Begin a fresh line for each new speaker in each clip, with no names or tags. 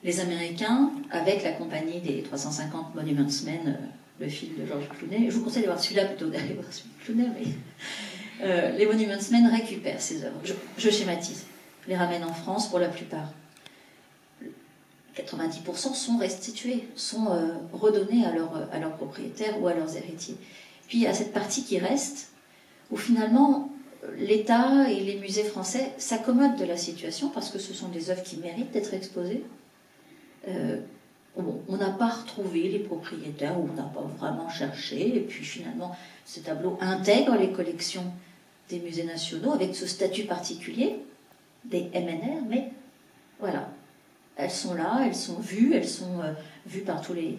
les Américains, avec la compagnie des 350 Monuments Men, le film de George Clooney, je vous conseille de voir celui-là plutôt d'aller voir celui de Clooney, mais les Monuments Men récupèrent ces œuvres, je schématise, les ramènent en France pour la plupart. 90% sont restitués, sont redonnés à leurs propriétaires ou à leurs héritiers. Puis il y a cette partie qui reste, où finalement l'État et les musées français s'accommodent de la situation parce que ce sont des œuvres qui méritent d'être exposées. On n'a pas retrouvé les propriétaires, ou on n'a pas vraiment cherché, et puis finalement ces tableaux intègrent les collections des musées nationaux avec ce statut particulier des MNR, mais voilà, elles sont là, elles sont vues par tous les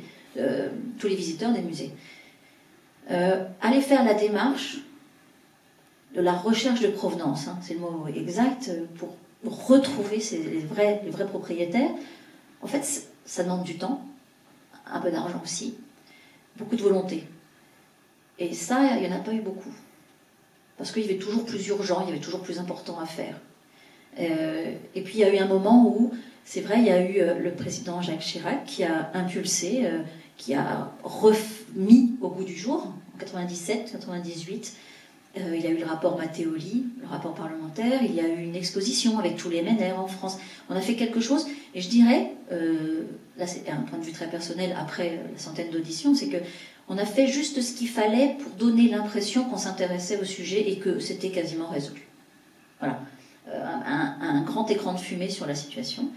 visiteurs des musées. Aller faire la démarche de la recherche de provenance, hein, c'est le mot exact, pour retrouver les vrais propriétaires. En fait, ça demande du temps, un peu d'argent aussi, beaucoup de volonté. Et ça, il n'y en a pas eu beaucoup. Parce qu'il y avait toujours plus urgent, il y avait toujours plus important à faire. Et puis il y a eu un moment où, c'est vrai, il y a eu le président Jacques Chirac qui a impulsé, qui a remis au goût du jour, en 97, 98, il y a eu le rapport Matteoli, le rapport parlementaire, il y a eu une exposition avec tous les MNR en France. On a fait quelque chose, et je dirais, là c'est un point de vue très personnel, après la centaine d'auditions, c'est qu'on a fait juste ce qu'il fallait pour donner l'impression qu'on s'intéressait au sujet et que c'était quasiment résolu. Voilà, un grand écran de fumée sur la situation.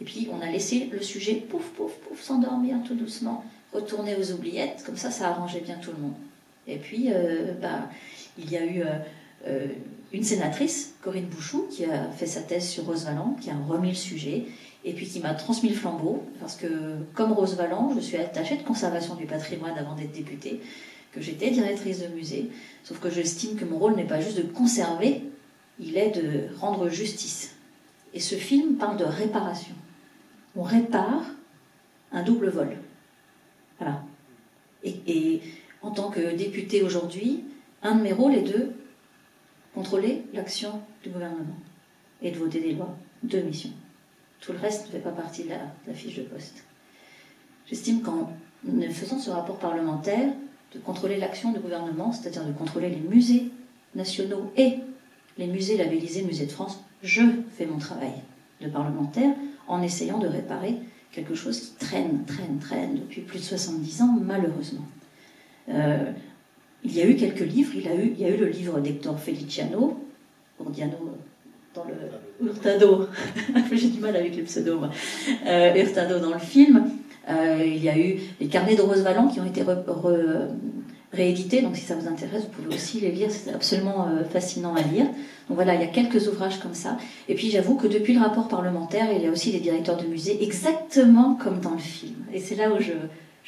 Et puis on a laissé le sujet, pouf, pouf, pouf, s'endormir tout doucement, retourner aux oubliettes, comme ça arrangeait bien tout le monde. Et puis, il y a eu une sénatrice, Corinne Bouchoux, qui a fait sa thèse sur Rose Valland, qui a remis le sujet, et puis qui m'a transmis le flambeau, parce que, comme Rose Valland, je suis attachée de conservation du patrimoine avant d'être députée, que j'étais directrice de musée, sauf que j'estime que mon rôle n'est pas juste de conserver, il est de rendre justice. Et ce film parle de réparation. On répare un double vol. Voilà. Et en tant que députée aujourd'hui, un de mes rôles est de contrôler l'action du gouvernement et de voter des lois. 2 missions. Tout le reste ne fait pas partie de la fiche de poste. J'estime qu'en faisant ce rapport parlementaire, de contrôler l'action du gouvernement, c'est-à-dire de contrôler les musées nationaux et les musées labellisés Musée de France, je fais mon travail de parlementaire en essayant de réparer quelque chose qui traîne depuis plus de 70 ans, malheureusement. Il y a eu quelques livres, il y a eu le livre d'Hector Feliciano, Ordiano dans le Hurtado, j'ai du mal avec les pseudos, moi. Hurtado dans le film, il y a eu les carnets de Rose Valland qui ont été réédités, donc si ça vous intéresse, vous pouvez aussi les lire, c'est absolument fascinant à lire. Donc voilà, il y a quelques ouvrages comme ça. Et puis j'avoue que depuis le rapport parlementaire, il y a aussi des directeurs de musées, exactement comme dans le film. Et c'est là où je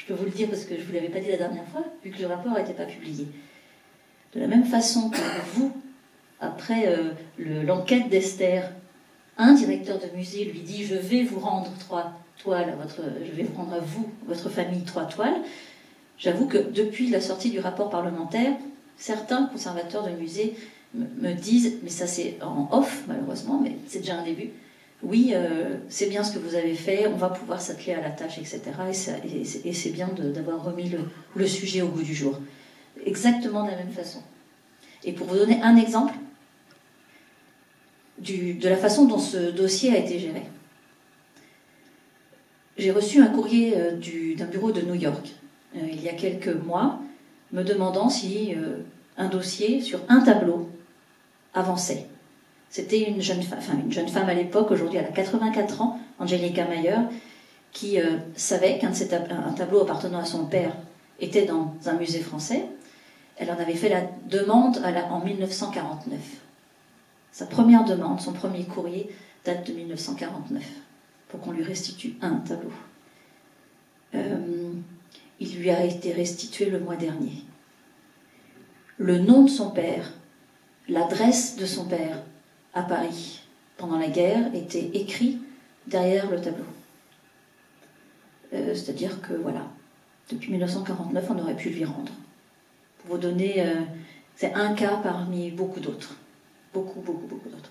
peux vous le dire parce que je ne vous l'avais pas dit la dernière fois, vu que le rapport n'était pas publié. De la même façon que vous, après l'enquête d'Esther, un directeur de musée lui dit « Je vais vous rendre 3 toiles, je vais vous rendre à vous, votre famille, 3 toiles », j'avoue que depuis la sortie du rapport parlementaire, certains conservateurs de musées me disent, mais ça c'est en off malheureusement, mais c'est déjà un début, oui, c'est bien ce que vous avez fait, on va pouvoir s'atteler à la tâche, etc. Et c'est bien d'avoir remis le sujet au goût du jour. Exactement de la même façon. Et pour vous donner un exemple de la façon dont ce dossier a été géré. J'ai reçu un courrier d'un bureau de New York, il y a quelques mois, me demandant si un dossier sur un tableau avançait. C'était une jeune femme à l'époque, aujourd'hui elle a 84 ans, Angelica Mayer, qui savait qu'un tableau appartenant à son père était dans un musée français. Elle en avait fait la demande en 1949. Sa première demande, son premier courrier, date de 1949, pour qu'on lui restitue un tableau. Il lui a été restitué le mois dernier. Le nom de son père, l'adresse de son père à Paris pendant la guerre était écrit derrière le tableau. C'est-à-dire que voilà, depuis 1949, on aurait pu lui rendre. Pour vous donner, c'est un cas parmi beaucoup d'autres. Beaucoup d'autres.